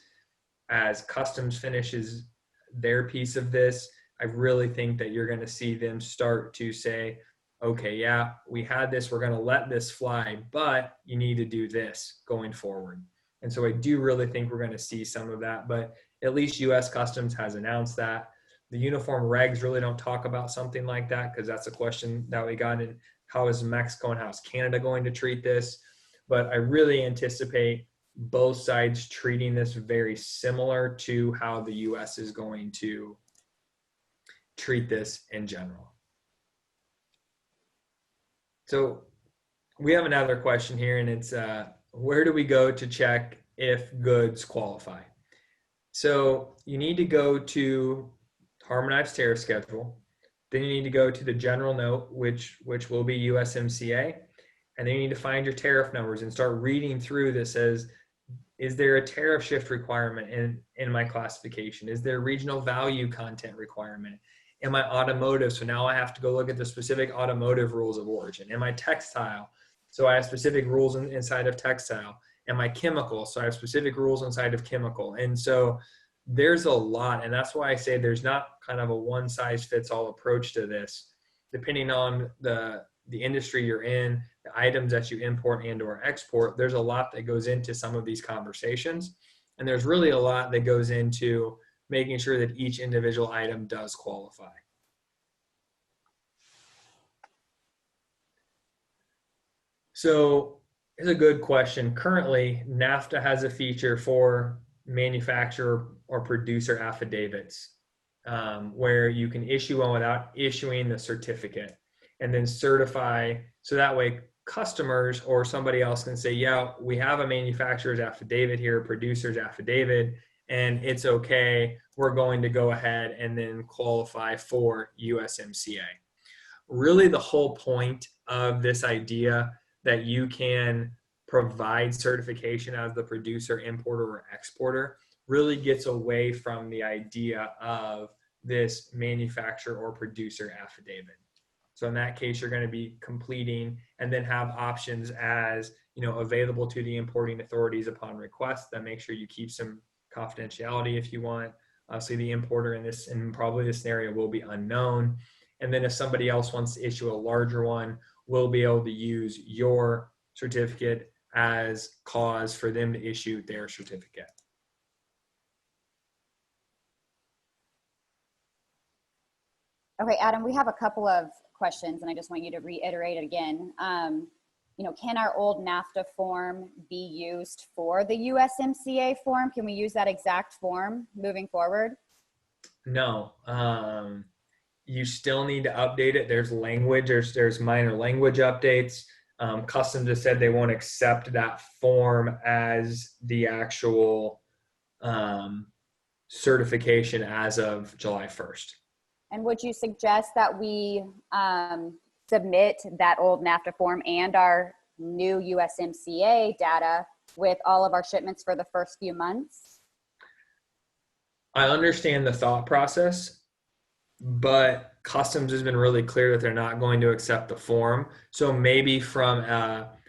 as customs finishes their piece of this, I really think that you're going to see them start to say, okay, yeah, we had this, we're going to let this fly, but you need to do this going forward. And so I do really think we're going to see some of that, but at least US Customs has announced that. The uniform regs really don't talk about something like that, because that's a question that we got in how is Mexico and how is Canada going to treat this? But I really anticipate both sides treating this very similar to how the US is going to treat this in general. So we have another question here, and it's where do we go to check if goods qualify? So you need to go to Harmonized Tariff Schedule. Then you need to go to the General Note, which will be USMCA. And then you need to find your tariff numbers and start reading through this as, is there a tariff shift requirement in my classification? Is there a regional value content requirement? Am I automotive? So now I have to go look at the specific automotive rules of origin. Am I textile? So I have specific rules inside of textile. Am I chemical? So I have specific rules inside of chemical. And so there's a lot. And that's why I say there's not kind of a one size fits all approach to this. Depending on the industry you're in, the items that you import and or export, there's a lot that goes into some of these conversations. And there's really a lot that goes into making sure that each individual item does qualify. So here's a good question. Currently, Nafta has a feature for manufacturer or producer affidavits where you can issue one without issuing the certificate and then certify. So that way customers or somebody else can say, yeah, we have a manufacturer's affidavit here, producer's affidavit, and it's okay. We're going to go ahead and then qualify for USMCA. Really the whole point of this idea that you can provide certification as the producer, importer, or exporter really gets away from the idea of this manufacturer or producer affidavit. So in that case, you're going to be completing and then have options as, available to the importing authorities upon request that make sure you keep some confidentiality if you want. Obviously the importer in probably this scenario will be unknown. And then if somebody else wants to issue a larger one, we'll be able to use your certificate as cause for them to issue their certificate. Okay, Adam, we have a couple of questions and I just want you to reiterate it again. Can our old Nafta form be used for the USMCA form? Can we use that exact form moving forward? No, you still need to update it. There's language, there's minor language updates. Customs has said they won't accept that form as the actual certification as of July 1st. And would you suggest that we submit that old Nafta form and our new USMCA data with all of our shipments for the first few months? I understand the thought process, but Customs has been really clear that they're not going to accept the form. So maybe from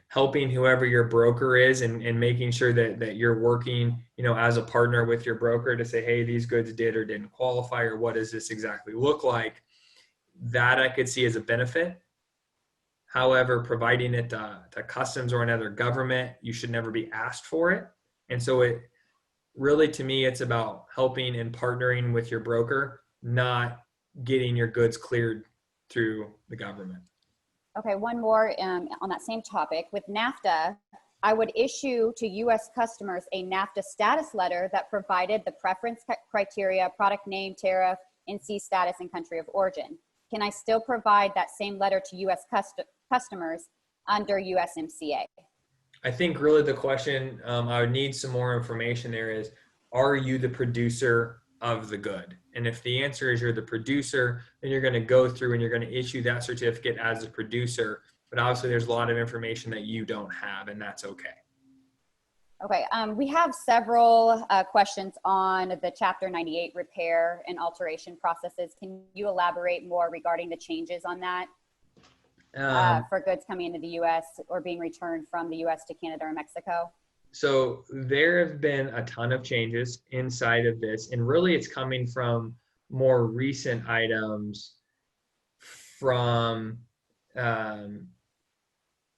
helping whoever your broker is and making sure that you're working, as a partner with your broker to say, hey, these goods did or didn't qualify, or what does this exactly look like? That I could see as a benefit. However, providing it to Customs or another government, you should never be asked for it. And so it really, to me, it's about helping and partnering with your broker, not getting your goods cleared through the government. Okay, one more on that same topic. With NAFTA, I would issue to U.S. customers a NAFTA status letter that provided the preference criteria, product name, tariff, NC status, and country of origin. Can I still provide that same letter to U.S. customers under USMCA? I think really the question, I would need some more information there is, are you the producer of the good? And if the answer is you're the producer, then you're going to go through and you're going to issue that certificate as a producer. But obviously there's a lot of information that you don't have, and that's okay. Okay, we have several questions on the Chapter 98 repair and alteration processes. Can you elaborate more regarding the changes on that for goods coming into the U.S. or being returned from the U.S. to Canada or Mexico? So there have been a ton of changes inside of this, and really it's coming from more recent items from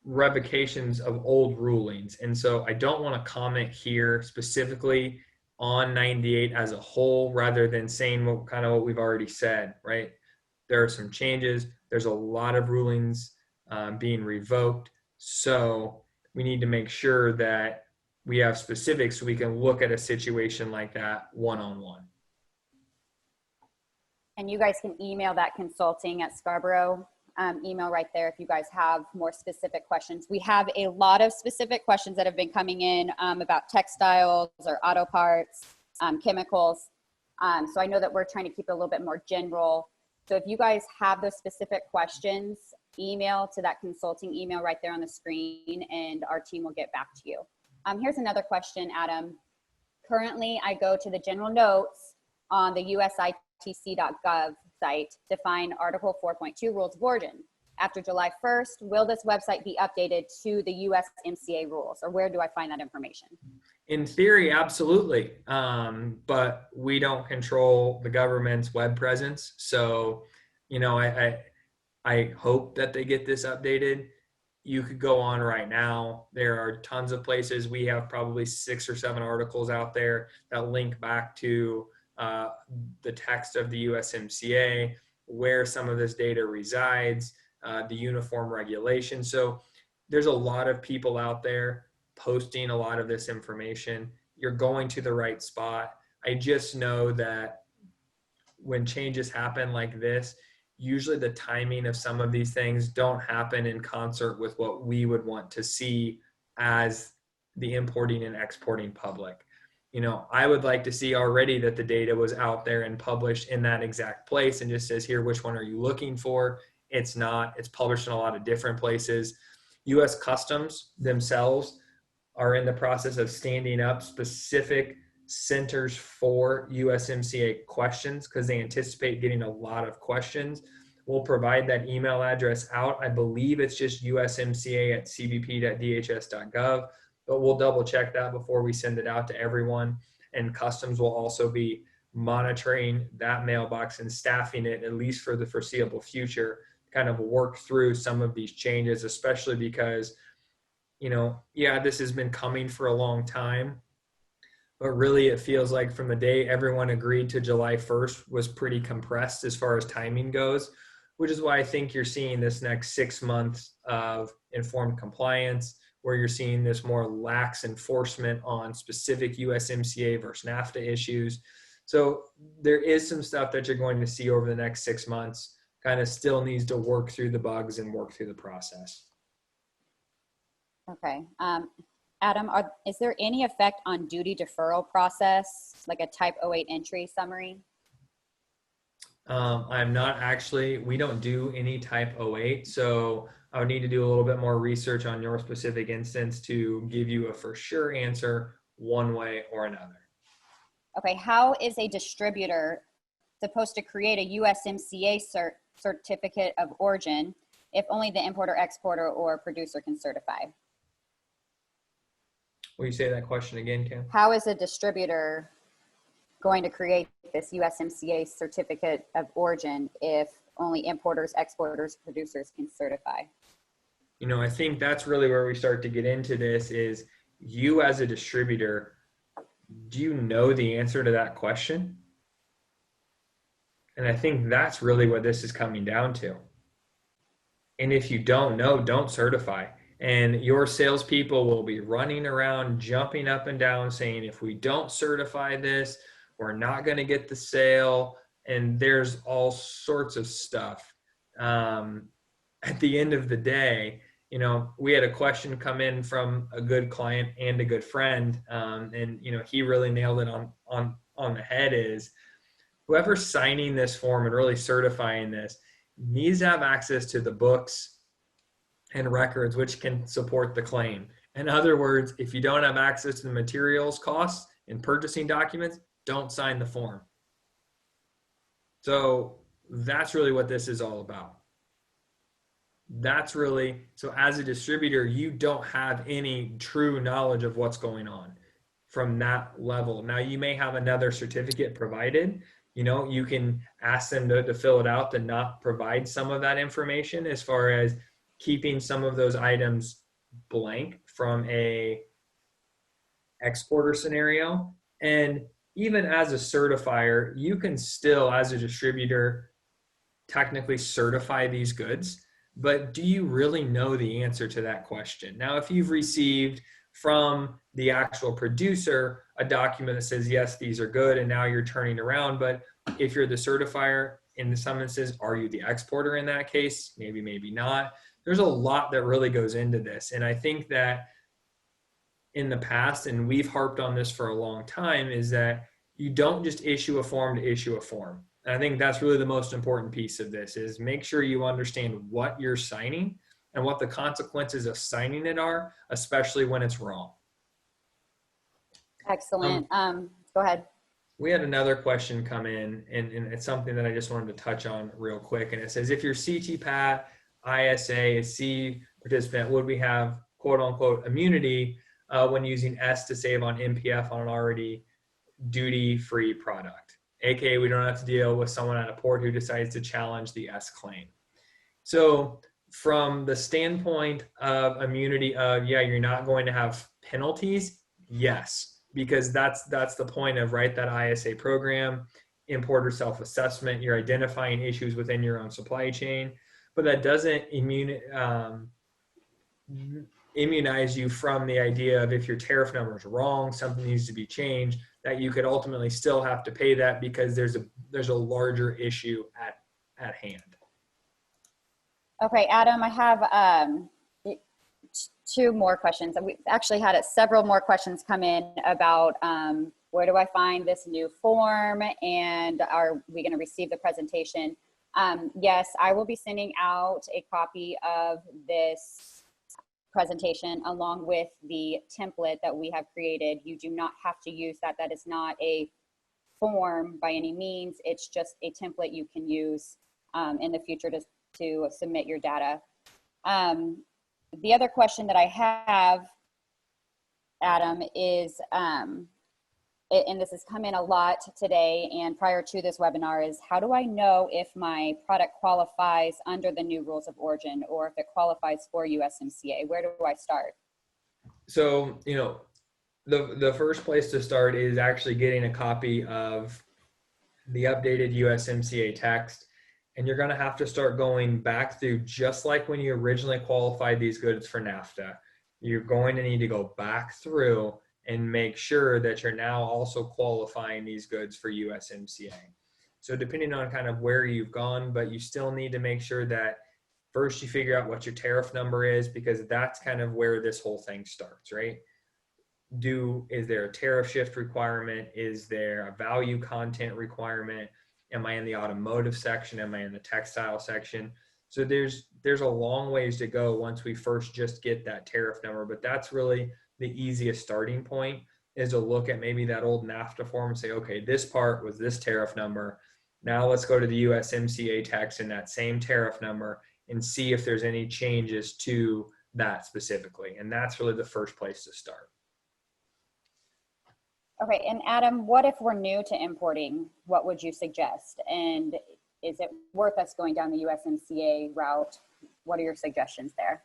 revocations of old rulings. And so I don't want to comment here specifically on 98 as a whole, rather than saying what we've already said, right? There are some changes. There's a lot of rulings being revoked. So we need to make sure that we have specifics so we can look at a situation like that one-on-one. And you guys can email that consulting at Scarborough email right there if you guys have more specific questions. We have a lot of specific questions that have been coming in about textiles or auto parts, chemicals. So I know that we're trying to keep it a little bit more general. So if you guys have those specific questions, email to that consulting email right there on the screen and our team will get back to you. Here's another question, Adam. Currently, I go to the general notes on the USITC.gov site to find Article 4.2 Rules of Origin. After July 1st, will this website be updated to the USMCA rules, or where do I find that information? In theory, absolutely. But we don't control the government's web presence. So, you know, I hope that they get this updated. You could go on right now. There are tons of places. We have probably 6 or 7 articles out there that link back to the text of the USMCA, where some of this data resides, the uniform regulation. So there's a lot of people out there posting a lot of this information. You're going to the right spot. I just know that when changes happen like this, usually the timing of some of these things don't happen in concert with what we would want to see as the importing and exporting public. You know, I would like to see already that the data was out there and published in that exact place and just says here, which one are you looking for? It's not. It's published in a lot of different places. U.S. Customs themselves are in the process of standing up specific centers for USMCA questions because they anticipate getting a lot of questions. We'll provide that email address out. I believe it's just usmca@cbp.dhs.gov, but we'll double check that before we send it out to everyone. And Customs will also be monitoring that mailbox and staffing it, at least for the foreseeable future, to kind of work through some of these changes, especially because, you know, yeah, this has been coming for a long time, but really it feels like from the day everyone agreed to July 1st was pretty compressed as far as timing goes, which is why I think you're seeing this next 6 months of informed compliance, where you're seeing this more lax enforcement on specific USMCA versus Nafta issues. So there is some stuff that you're going to see over the next 6 months, kind of still needs to work through the bugs and work through the process. Okay. Adam, is there any effect on duty deferral process, like a type 08 entry summary? I'm not actually, we don't do any type 08. So I would need to do a little bit more research on your specific instance to give you a for sure answer one way or another. Okay. How is a distributor supposed to create a USMCA certificate of origin if only the importer, exporter, or producer can certify? Will you say that question again, Kim? How is a distributor going to create this USMCA certificate of origin if only importers, exporters, producers can certify? You know, I think that's really where we start to get into this is you as a distributor, do you know the answer to that question? And I think that's really what this is coming down to. And if you don't know, don't certify. And your salespeople will be running around, jumping up and down, saying, if we don't certify this, we're not going to get the sale. And there's all sorts of stuff. At the end of the day, you know, we had a question come in from a good client and a good friend. And, you know, he really nailed it on the head is whoever's signing this form and really certifying this needs to have access to the books and records which can support the claim. In other words, if you don't have access to the materials costs and purchasing documents, don't sign the form. So that's really what this is all about. That's really, so as a distributor, you don't have any true knowledge of what's going on from that level. Now you may have another certificate provided, you know, you can ask them to fill it out to not provide some of that information as far as keeping some of those items blank from a exporter scenario. And even as a certifier, you can still, as a distributor, technically certify these goods. but do you really know the answer to that question? Now, if you've received from the actual producer a document that says, yes, these are good, and now you're turning around, but if you're the certifier in some instances, are you the exporter in that case? Maybe, maybe not. There's a lot that really goes into this. And I think that in the past, and we've harped on this for a long time, is that you don't just issue a form to issue a form. And I think that's really the most important piece of this is make sure you understand what you're signing and what the consequences of signing it are, especially when it's wrong. Excellent. Go ahead. We had another question come in, and it's something that I just wanted to touch on real quick. And it says, if you're CTPAT, ISA, a C participant, would we have quote unquote immunity when using S to save on MPF on an already duty-free product? AKA, we don't have to deal with someone at a port who decides to challenge the S claim. So from the standpoint of immunity of, yeah, you're not going to have penalties, yes, because that's the point of, right, that ISA program, importer self-assessment. You're identifying issues within your own supply chain, but that doesn't immunize you from the idea of if your tariff number is wrong, something needs to be changed, that you could ultimately still have to pay that because there's a larger issue at hand. Okay, Adam, I have two more questions. We've actually had several more questions come in about where do I find this new form, and are we going to receive the presentation? Yes, I will be sending out a copy of this presentation along with the template that we have created. You do not have to use that. That is not a form by any means. It's just a template you can use in the future to submit your data. The other question that I have, Adam, is, and this has come in a lot today and prior to this webinar, is how do I know if my product qualifies under the new rules of origin or if it qualifies for USMCA? Where do I start? So, you know, the first place to start is actually getting a copy of the updated USMCA text. And you're going to have to start going back through, just like when you originally qualified these goods for Nafta. You're going to need to go back through and make sure that you're now also qualifying these goods for USMCA. So depending on kind of where you've gone, but you still need to make sure that first you figure out what your tariff number is, because that's kind of where this whole thing starts, right? Is there a tariff shift requirement? Is there a value content requirement? Am I in the automotive section? Am I in the textile section? So there's a long ways to go once we first just get that tariff number, but that's really the easiest starting point, is to look at maybe that old Nafta form and say, okay, this part was this tariff number. Now let's go to the USMCA text and that same tariff number and see if there's any changes to that specifically. And that's really the first place to start. Okay, and Adam, what if we're new to importing? What would you suggest? And is it worth us going down the USMCA route? What are your suggestions there?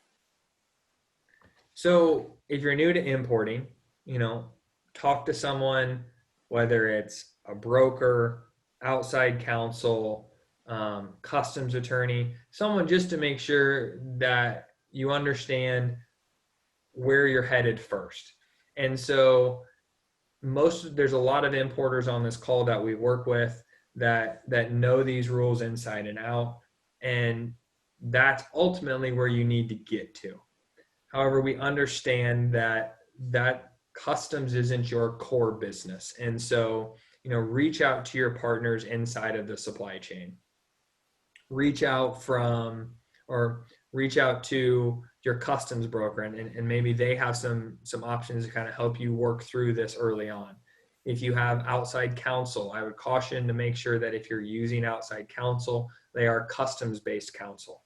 So if you're new to importing, you know, talk to someone, whether it's a broker, outside counsel, customs attorney, someone just to make sure that you understand where you're headed first. And so there's a lot of importers on this call that we work with that know these rules inside and out, and that's ultimately where you need to get to. However, we understand that customs isn't your core business, and so, you know, reach out to your partners inside of the supply chain. Reach out to your customs broker, and maybe they have some options to kind of help you work through this early on. If you have outside counsel, I would caution to make sure that if you're using outside counsel, they are customs-based counsel.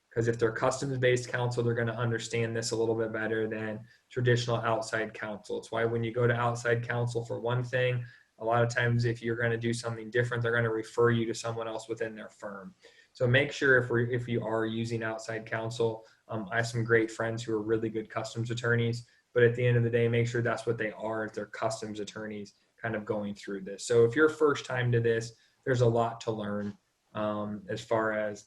Because if they're customs-based counsel, they're going to understand this a little bit better than traditional outside counsel. It's why when you go to outside counsel for one thing, a lot of times if you're going to do something different, they're going to refer you to someone else within their firm. So make sure if you are using outside counsel, I have some great friends who are really good customs attorneys, but at the end of the day, make sure that's what they are, if they're customs attorneys kind of going through this. So if you're first time to this, there's a lot to learn as far as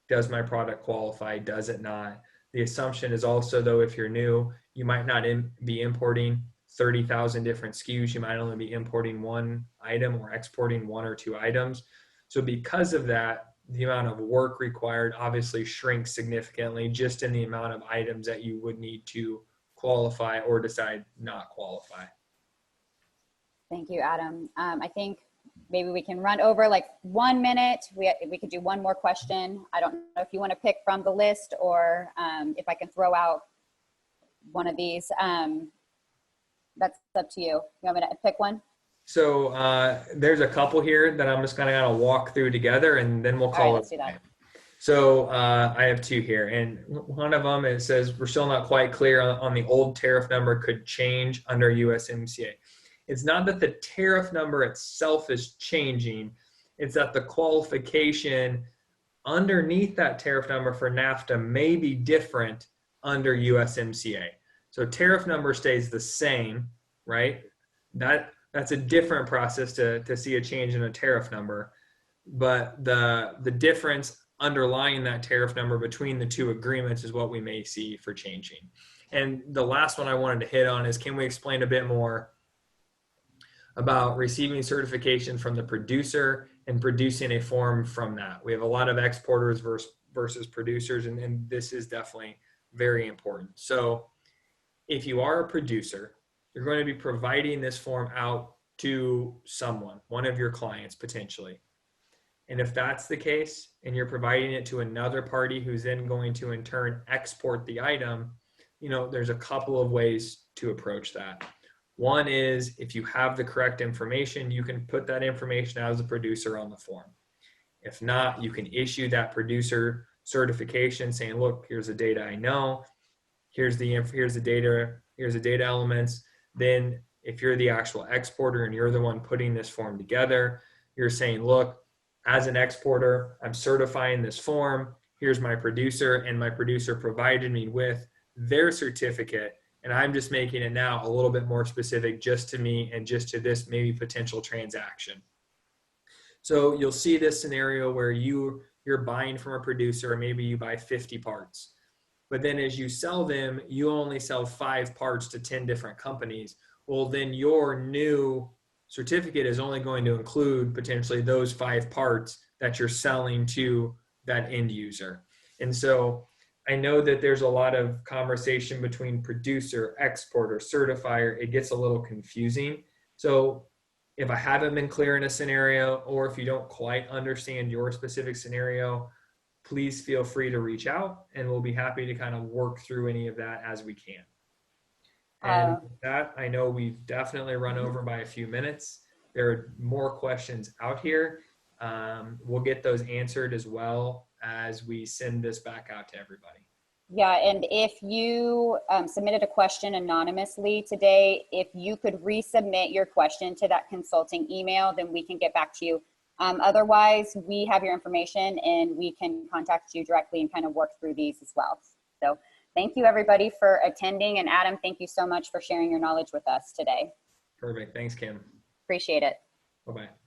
Does my product qualify? Does it not? The assumption is also, though, if you're new, you might not be importing 30,000 different SKUs. You might only be importing one item or exporting one or two items. So because of that, the amount of work required obviously shrinks significantly just in the amount of items that you would need to qualify or decide not qualify. Thank you, Adam. I think maybe we can run over like 1 minute. We could do one more question. I don't know if you want to pick from the list or if I can throw out one of these. That's up to you. You want me to pick one? So there's a couple here that I'm just going to kind of walk through together, and then we'll call it. Let's do that. So I have two here, and one of them, it says we're still not quite clear on the old tariff number could change under USMCA. It's not that the tariff number itself is changing, it's that the qualification underneath that tariff number for Nafta may be different under USMCA. So tariff number stays the same, right? That's a different process to see a change in a tariff number. But the difference underlying that tariff number between the two agreements is what we may see for changing. And the last one I wanted to hit on is, can we explain a bit more about receiving certification from the producer and producing a form from that? We have a lot of exporters versus producers, and this is definitely very important. So if you are a producer, you're going to be providing this form out to someone, one of your clients potentially. And if that's the case, and you're providing it to another party who's then going to in turn export the item, there's a couple of ways to approach that. One is, if you have the correct information, you can put that information out as a producer on the form. If not, you can issue that producer certification saying, look, here's the data I know, here's the data elements. Then if you're the actual exporter and you're the one putting this form together, you're saying, look, as an exporter, I'm certifying this form. Here's my producer, and my producer provided me with their certificate, and I'm just making it now a little bit more specific just to me and just to this maybe potential transaction. So you'll see this scenario where you're buying from a producer, or maybe you buy 50 parts. But then as you sell them, you only sell 5 parts to 10 different companies. Well, then your new certificate is only going to include potentially those 5 parts that you're selling to that end user. And so I know that there's a lot of conversation between producer, exporter, certifier. It gets a little confusing. So if I haven't been clear in a scenario, or if you don't quite understand your specific scenario, please feel free to reach out, and we'll be happy to kind of work through any of that as we can. And with that, I know we've definitely run over by a few minutes. There are more questions out here. We'll get those answered as well as we send this back out to everybody. Yeah, and if you submitted a question anonymously today, if you could resubmit your question to that consulting email, then we can get back to you. Otherwise, we have your information and we can contact you directly and kind of work through these as well. So thank you everybody for attending. And Adam, thank you so much for sharing your knowledge with us today. Perfect. Thanks, Kim. Appreciate it. Bye-bye.